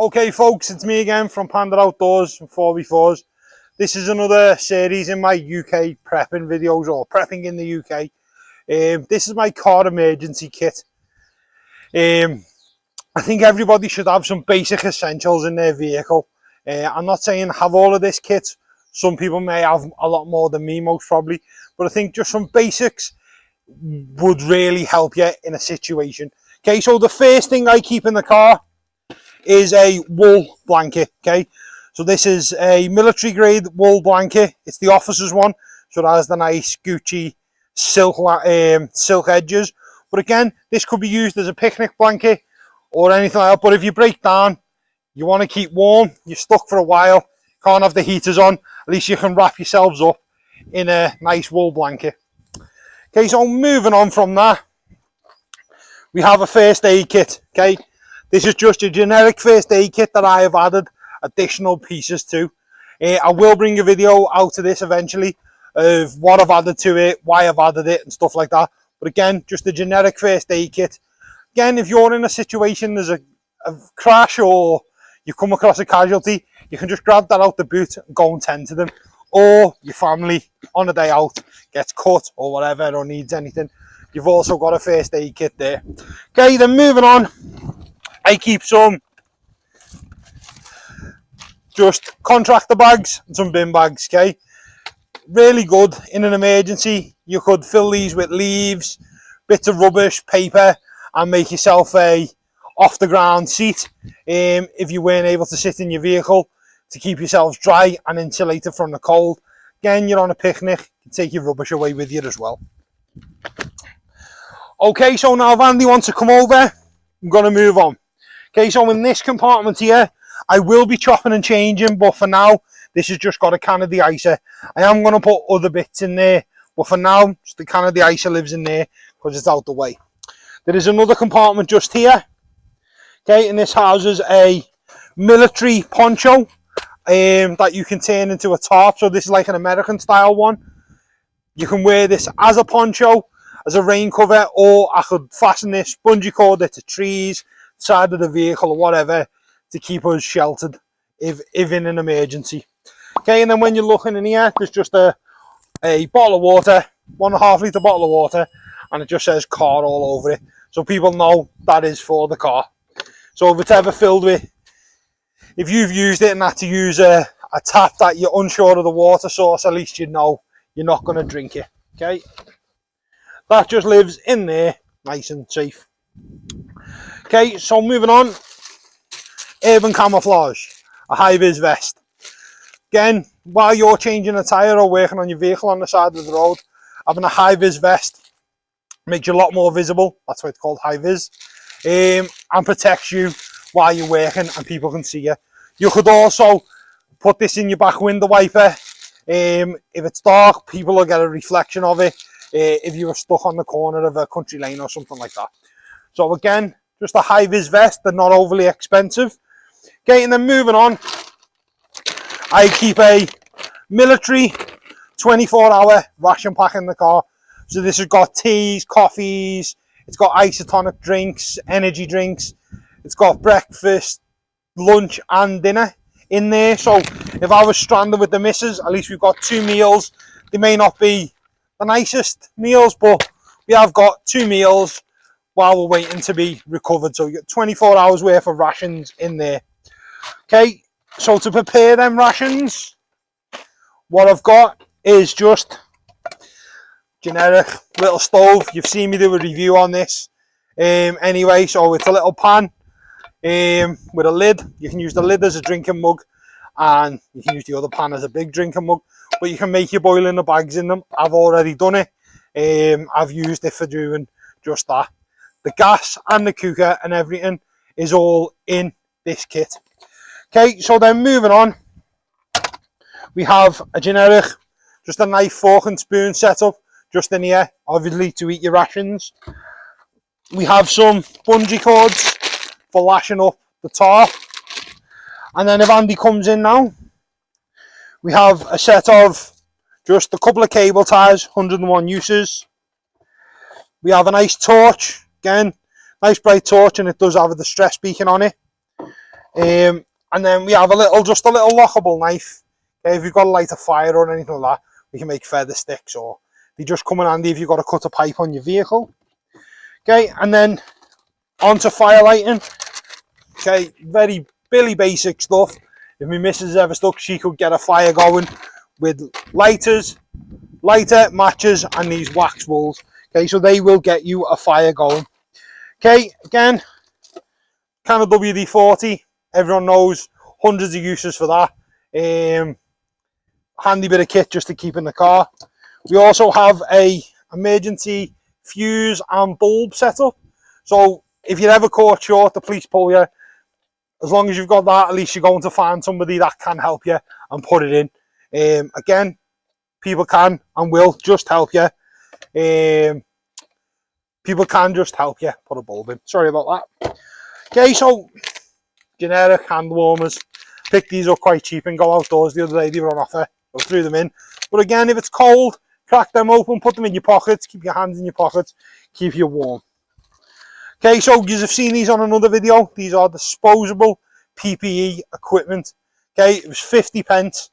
Okay folks, it's me again from Panda Outdoors and 4x4s. This is another series in my UK prepping videos, or prepping in the UK. This is my car emergency kit. I think everybody should have some basic essentials in their vehicle. I'm not saying have all of this kit. Some people may have a lot more than me, most probably. But I think just some basics would really help you in a situation. Okay, so the first thing I keep in the car is a wool blanket. Okay, so this is a military grade wool blanket. It's the officer's one, so it has the nice Gucci silk edges. But again, this could be used as a picnic blanket or anything like that. But if you break down, you want to keep warm, you're stuck for a while, can't have the heaters on, at least you can wrap yourselves up in a nice wool blanket. Okay, so moving on from that, we have a first aid kit. Okay, this is just a generic first aid kit that I have added additional pieces to. I will bring a video out of this eventually of what I've added to it, why I've added it and stuff like that. But again, just a generic first aid kit. Again, if you're in a situation, there's a crash or you come across a casualty, you can just grab that out the boot and go and tend to them. Or your family on a day out gets cut or whatever, or needs anything, you've also got a first aid kit there. Okay, then moving on, I keep some just contractor bags and some bin bags. Okay, really good in an emergency. You could fill these with leaves, bits of rubbish, paper, and make yourself a off the ground seat if you weren't able to sit in your vehicle, to keep yourselves dry and insulated from the cold. Again, you're on a picnic, you can take your rubbish away with you as well. Okay, so now if Andy wants to come over, I'm going to move on. Okay, so in this compartment here, I will be chopping and changing, but for now, this has just got a can of de-icer. I am going to put other bits in there, but for now, just the can of de-icer lives in there because it's out the way. There is another compartment just here. Okay, and this houses a military poncho that you can turn into a tarp. So this is like an American style one. You can wear this as a poncho, as a rain cover, or I could fasten this bungee cord to trees, side of the vehicle or whatever, to keep us sheltered if in an emergency. Okay, and then when you're looking in here, there's just a bottle of water, 1.5 litre bottle of water, and it just says car all over it, so people know that is for the car. So if it's ever filled with, if you've used it and had to use a tap that you're unsure of the water source, at least you know you're not going to drink it. Okay, that just lives in there nice and safe. Okay, so moving on, urban camouflage, a HiVis Vest. Again, while you're changing a tyre or working on your vehicle on the side of the road, having a HiVis Vest makes you a lot more visible. That's why it's called HiVis, and protects you while you're working and people can see you. You could also put this in your back window wiper. If it's dark, people will get a reflection of it if you were stuck on the corner of a country lane or something like that. So again, just a HiVis vest, they're not overly expensive. Okay, and then moving on, I keep a military 24-hour ration pack in the car. So this has got teas, coffees, it's got isotonic drinks, energy drinks, it's got breakfast, lunch and dinner in there. So if I was stranded with the missus, at least we've got 2 meals. They may not be the nicest meals, but we have got 2 meals while we're waiting to be recovered. So you get 24 hours worth of rations in there. Okay, so to prepare them rations, what I've got is just generic little stove. You've seen me do a review on this anyway. So it's a little pan with a lid. You can use the lid as a drinking mug, and you can use the other pan as a big drinking mug, but you can make your boiling the bags in them. I've already done it. I've used it for doing just that. The gas and the cooker and everything is all in this kit. Okay, so then moving on, we have a generic, just a knife, fork and spoon setup just in here, obviously to eat your rations. We have some bungee cords for lashing up the tarp. And then if Andy comes in now, we have a set of just a couple of cable ties, 101 uses. We have a nice torch, again, nice bright torch, and it does have a distress beacon on it. And then we have just a little lockable knife. Okay, if you've got to light a fire or anything like that, we can make feather sticks, or they just come in handy if you've got to cut a pipe on your vehicle. Okay, and then onto fire lighting. Okay, very Billy basic stuff. If my missus is ever stuck, she could get a fire going with lighters, lighter, matches, and these wax balls. Okay, so they will get you a fire going. Okay, again, can of WD-40. Everyone knows, hundreds of uses for that. Handy bit of kit just to keep in the car. We also have a emergency fuse and bulb setup. So if you're ever caught short, the police pull you, as long as you've got that, at least you're going to find somebody that can help you and put it in. Again, people can and will just help you. People can just help you put a bulb in. Sorry about that. Okay, so generic hand warmers. Picked these up quite cheap and go outdoors the other day. They were on offer. I threw them in. But again, if it's cold, crack them open, put them in your pockets, keep your hands in your pockets, keep you warm. Okay, so you have seen these on another video. These are disposable PPE equipment. Okay, it was 50p.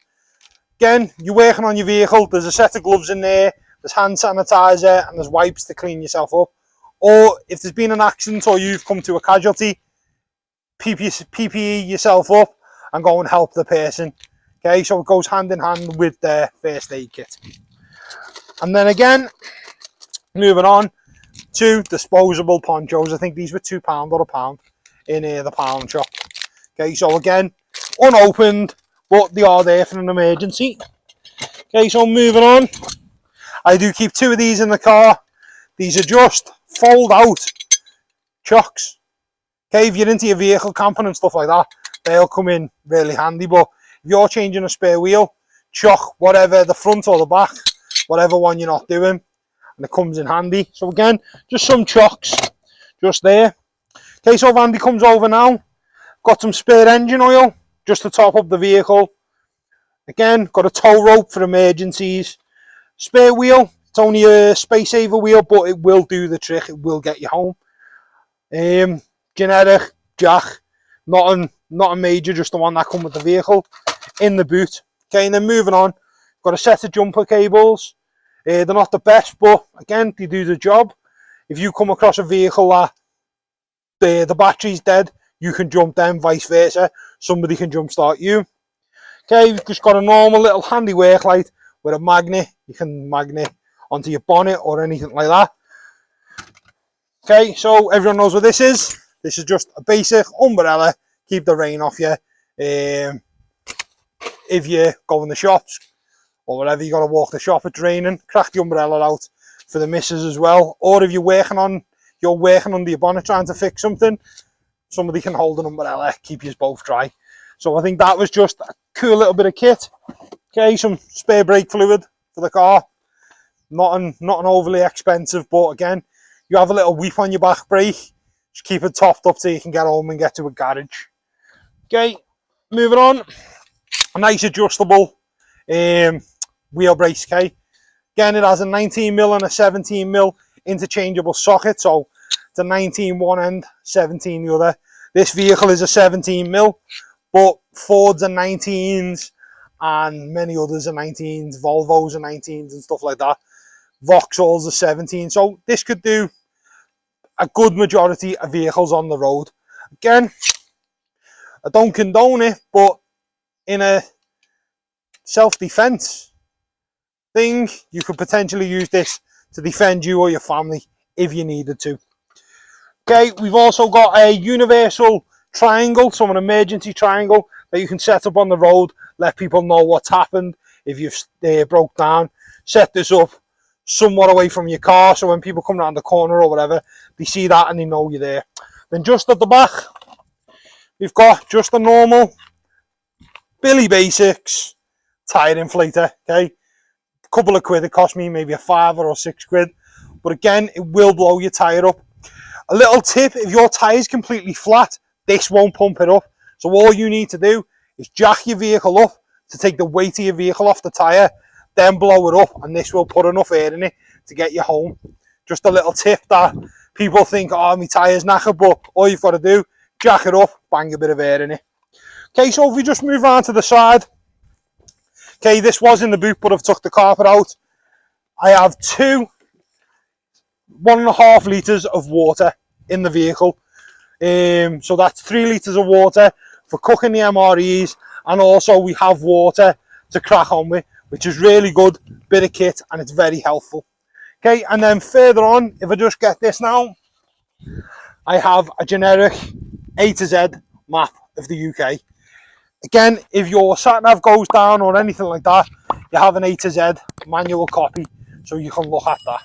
Again, you're working on your vehicle. There's a set of gloves in there. There's hand sanitizer and there's wipes to clean yourself up. Or if there's been an accident or you've come to a casualty, PPE yourself up and go and help the person. Okay, so it goes hand in hand with the first aid kit. And then again, moving on to disposable ponchos. I think these were £2 or £1 in the pound shop. Okay, so again, unopened, but they are there for an emergency. Okay, so moving on. I do keep 2 of these in the car. These are just fold out chocks. Okay, if you're into your vehicle camping and stuff like that, they'll come in really handy. But if you're changing a spare wheel, chock whatever, the front or the back, whatever one you're not doing, and it comes in handy. So again, just some chocks just there. Okay, so Vandy comes over now. Got some spare engine oil just to top up the vehicle. Again, got a tow rope for emergencies. Spare wheel. It's only a space saver wheel, but it will do the trick. It will get you home. Generic jack, not a major, just the one that come with the vehicle in the boot. Okay, and then moving on, got a set of jumper cables. They're not the best, but again, they do the job. If you come across a vehicle that the battery's dead, you can jump them, vice versa. Somebody can jump start you. Okay, you've just got a normal little handy work light with a magnet. You can magnet onto your bonnet or anything like that. Okay, so everyone knows what this is. This is just a basic umbrella, keep the rain off you. If you go in the shops or whatever, you got to walk the shop, it's raining, crack the umbrella out for the missus as well. Or if you're working under your bonnet trying to fix something, somebody can hold an umbrella, keep you both dry. So I think that was just a cool little bit of kit. Okay, some spare brake fluid for the car. Not an overly expensive, but again, you have a little weep on your back brake. Just keep it topped up so you can get home and get to a garage. Okay, moving on. A nice adjustable Wheelrace K. Again, it has a 19mm and a 17mm interchangeable socket, so it's a 19 one end, 17 the other. This vehicle is a 17mm, but Fords are 19s and many others are 19s, Volvos are 19s and stuff like that. Vauxhalls are 17, so this could do a good majority of vehicles on the road. Again, I don't condone it, but in a self-defense thing, you could potentially use this to defend you or your family if you needed to. Okay, we've also got a universal triangle, so an emergency triangle that you can set up on the road, let people know what's happened if you've broke down. Set this up somewhat away from your car, so when people come around the corner or whatever, they see that and they know you're there. Then just at the back, we've got just a normal Billy Basics tyre inflator. Okay, a couple of quid. It cost me maybe a £5 or £6, but again, it will blow your tyre up. A little tip: if your tyre is completely flat, this won't pump it up. So all you need to do is jack your vehicle up to take the weight of your vehicle off the tyre, then blow it up, and this will put enough air in it to get you home. Just a little tip that people think, oh, my tyre's knackered, but all you've got to do, jack it up, bang a bit of air in it. Okay, so if we just move on to the side. Okay, this was in the boot, but I've took the carpet out. I have 2 1.5 litres of water in the vehicle. So that's 3 litres of water for cooking the MREs, and also we have water to crack on with, which is really good bit of kit, and it's very helpful. Okay, and then further on, if I just get this now, I have a generic A to Z map of the UK. Again, if your sat nav goes down or anything like that, you have an A to Z manual copy, so you can look at that.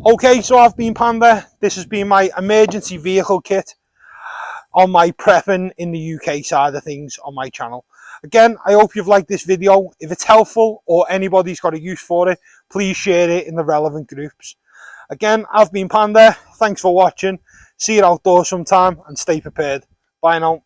Okay, so I've been Panda. This has been my emergency vehicle kit on my prepping in the UK side of things on my channel. Again, I hope you've liked this video. If it's helpful or anybody's got a use for it, please share it in the relevant groups. Again, I've been Panda. Thanks for watching. See you outdoors sometime and stay prepared. Bye now.